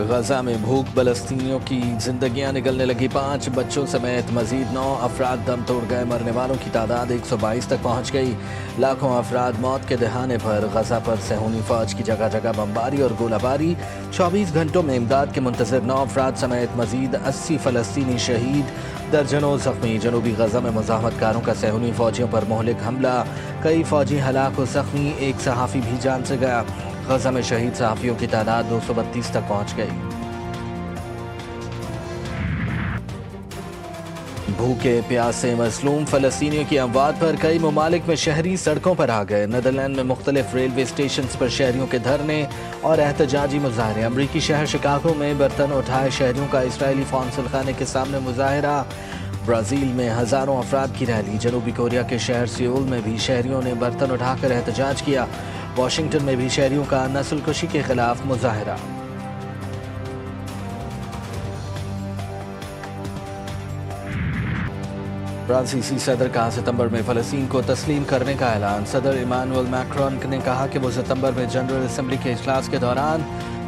غزہ میں بھوک فلسطینیوں کی زندگیاں نگلنے لگی، 5 بچوں سمیت مزید 9 افراد دم توڑ گئے، مرنے والوں کی تعداد 122 تک پہنچ گئی، لاکھوں افراد موت کے دہانے پر۔ غزہ پر صہیونی فوج کی جگہ جگہ بمباری اور گولہ باری، 24 گھنٹوں میں امداد کے منتظر 9 افراد سمیت مزید 80 فلسطینی شہید، درجنوں زخمی۔ جنوبی غزہ میں مزاحمت کاروں کا صہیونی فوجیوں پر مہلک حملہ، کئی فوجی ہلاک و زخمی، ایک صحافی بھی جان سے گیا۔ غزہ میں شہید صحافیوں کی تعداد 232 تک پہنچ گئی۔ بھوکے پیاسے مظلوم فلسطینیوں کی اموات پر کئی ممالک میں شہری سڑکوں پر آ گئے۔ نیدرلینڈ میں مختلف ریلوے اسٹیشنز پر شہریوں کے دھرنے اور احتجاجی مظاہرے۔ امریکی شہر شکاگو میں برتن اٹھائے شہریوں کا اسرائیلی قونصل خانے کے سامنے مظاہرہ۔ برازیل میں ہزاروں افراد کی ریلی۔ جنوبی کوریا کے شہر سیول میں بھی شہریوں نے برتن اٹھا کر احتجاج کیا۔ واشنگٹن میں بھی شہریوں کا نسل کشی کے خلاف مظاہرہ۔ فرانسیسی صدر کا ستمبر میں فلسطین کو تسلیم کرنے کا اعلان۔ صدر ایمانوئل میکرون نے کہا کہ وہ ستمبر میں جنرل اسمبلی کے اجلاس کے دوران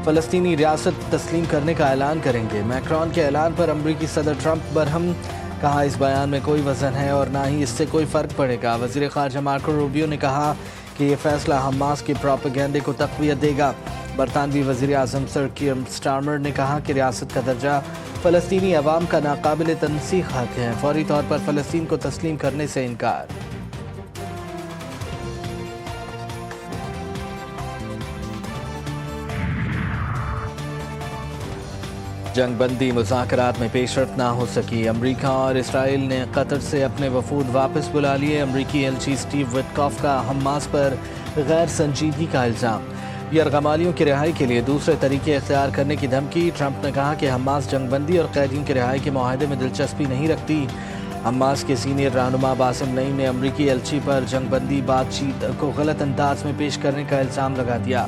فلسطینی ریاست تسلیم کرنے کا اعلان کریں گے۔ میکرون کے اعلان پر امریکی صدر ٹرمپ برہم، کہا اس بیان میں کوئی وزن ہے اور نہ ہی اس سے کوئی فرق پڑے گا۔ وزیر خارجہ مارکو روبیو نے کہا کہ یہ فیصلہ حماس کے پروپیگنڈے کو تقویت دے گا۔ برطانوی وزیر اعظم سر کیئر سٹارمر نے کہا کہ ریاست کا درجہ فلسطینی عوام کا ناقابل تنسیق حق ہے، فوری طور پر فلسطین کو تسلیم کرنے سے انکار۔ جنگ بندی مذاکرات میں پیش رفت نہ ہو سکی۔ امریکہ اور اسرائیل نے قطر سے اپنے وفود واپس بلا لیے۔ امریکی ایلچی سٹیو وٹکاف کا حماس پر غیر سنجیدگی کا الزام۔ یرغمالیوں کی رہائی کے لیے دوسرے طریقے اختیار کرنے کی دھمکی۔ ٹرمپ نے کہا کہ حماس جنگ بندی اور قیدیوں کی رہائی کے معاہدے میں دلچسپی نہیں رکھتی۔ حماس کے سینئر رہنما باسم نعیم نے امریکی ایلچی پر جنگ بندی بات چیت کو غلط انداز میں پیش کرنے کا الزام لگا دیا۔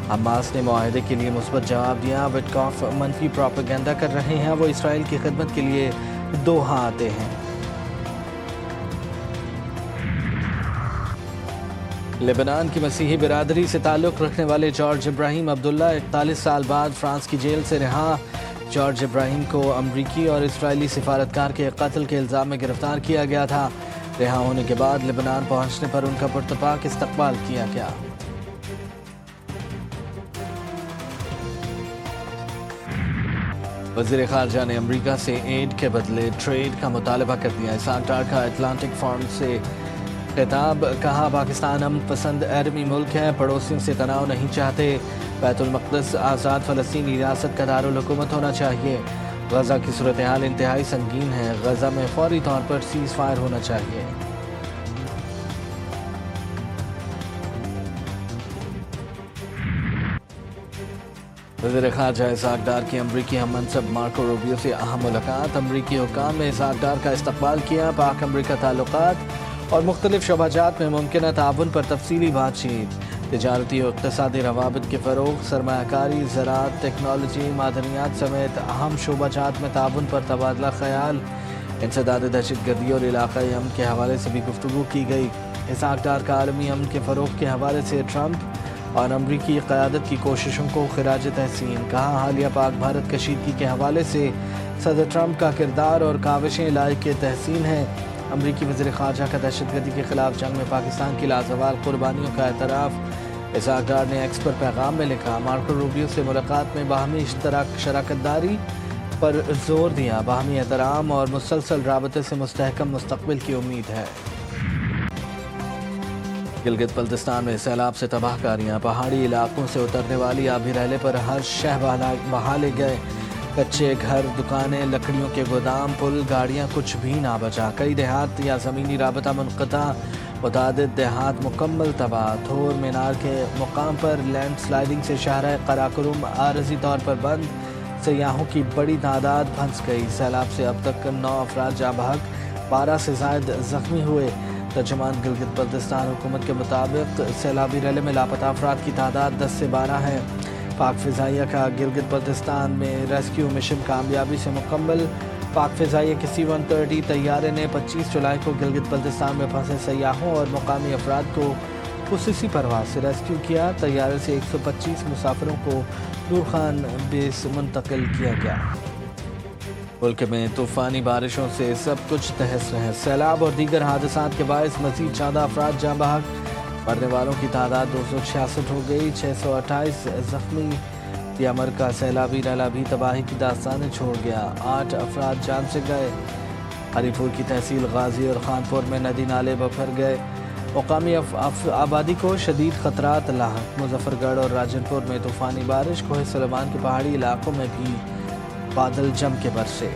حماس نے معاہدے کے لیے مثبت جواب دیا۔ وٹکاف منفی پروپیگنڈا کر رہے ہیں، وہ اسرائیل کی خدمت کے لیے دوحہ آتے ہیں۔ لبنان کی مسیحی برادری سے تعلق رکھنے والے جارج ابراہیم عبداللہ 41 سال بعد فرانس کی جیل سے رہا۔ جارج ابراہیم کو امریکی اور اسرائیلی سفارتکار کے قتل کے الزام میں گرفتار کیا گیا تھا۔ رہا ہونے کے بعد لبنان پہنچنے پر ان کا پرتپاک استقبال کیا گیا۔ وزیر خارجہ نے امریکہ سے ایڈ کے بدلے ٹریڈ کا مطالبہ کر دیا۔ اسحاق ڈار کا اٹلانٹک فورم سے خطاب، کہا پاکستان امن پسند ایٹمی ملک ہے، پڑوسیوں سے تناؤ نہیں چاہتے، بیت المقدس آزاد فلسطینی ریاست کا دارالحکومت ہونا چاہیے۔ غزہ کی صورتحال انتہائی سنگین ہے، غزہ میں فوری طور پر سیز فائر ہونا چاہیے۔ وزیر خارجہ اسحاق ڈار کی امریکی ہم منصب مارکو روبیو سے اہم ملاقات۔ امریکی حکام نے اسحاق ڈار کا استقبال کیا۔ پاک امریکہ تعلقات اور مختلف شعبہ جات میں ممکنہ تعاون پر تفصیلی بات چیت۔ تجارتی اور اقتصادی روابط کے فروغ، سرمایہ کاری، زراعت، ٹیکنالوجی، معدنیات سمیت اہم شعبہ جات میں تعاون پر تبادلہ خیال۔ انسداد دہشت گردی اور علاقائی امن کے حوالے سے بھی گفتگو کی گئی۔ اسحاق ڈار کا عالمی امن کے فروغ کے حوالے سے ٹرمپ اور امریکی قیادت کی کوششوں کو خراج تحسین، کہا حالیہ پاک بھارت کشیدگی کے حوالے سے صدر ٹرمپ کا کردار اور کاوشیں لائق تحسین ہیں۔ امریکی وزیر خارجہ کا دہشت گردی کے خلاف جنگ میں پاکستان کی لازوال قربانیوں کا اعتراف۔ اسحاق ڈار نے ایکس پر پیغام میں لکھا، مارکو روبیو سے ملاقات میں باہمی شراکت داری پر زور دیا، باہمی احترام اور مسلسل رابطے سے مستحکم مستقبل کی امید ہے۔ گلگت بلتستان میں سیلاب سے تباہ کاریاں، پہاڑی علاقوں سے اترنے والی آبی ریلے پر ہر شہ بہا لے گئے۔ کچے گھر، دکانیں، لکڑیوں کے گودام، پل، گاڑیاں، کچھ بھی نہ بچا۔ کئی دیہات یا زمینی رابطہ منقطع، متعدد دیہات مکمل تباہ۔ تھور مینار کے مقام پر لینڈ سلائیڈنگ سے شاہراہ قراقرم عارضی طور پر بند، سیاحوں کی بڑی تعداد پھنس گئی۔ سیلاب سے اب تک 9 افراد جاں بحق، 12 سے زائد زخمی ہوئے۔ ترجمان گلگت بلتستان حکومت کے مطابق سیلابی ریلے میں لاپتہ افراد کی تعداد 10 سے 12 ہے۔ پاک فضائیہ کا گلگت بلتستان میں ریسکیو مشن کامیابی سے مکمل۔ پاک فضائیہ کے C-130 طیارے نے 25 جولائی کو گلگت بلتستان میں پھنسے سیاحوں اور مقامی افراد کو خصوصی پرواز سے ریسکیو کیا۔ طیارے سے 125 مسافروں کو نور خان بیس منتقل کیا گیا۔ ملک میں طوفانی بارشوں سے سب کچھ تہس نہس، سیلاب اور دیگر حادثات کے باعث مزید 14 افراد جاں بحق، مرنے والوں کی تعداد 266 ہو گئی، 628 زخمی۔ یمر کا سیلابی ریلا بھی تباہی کی داستانیں چھوڑ گیا، 8 افراد جان سے گئے۔ ہری پور کی تحصیل غازی اور خانپور میں ندی نالے بفر گئے، مقامی آبادی کو شدید خطرات لاحق۔ مظفر گڑھ اور راجن پور میں طوفانی بارش، کوہ سلیمان کے پہاڑی علاقوں میں بھی بادل جم کے برسے۔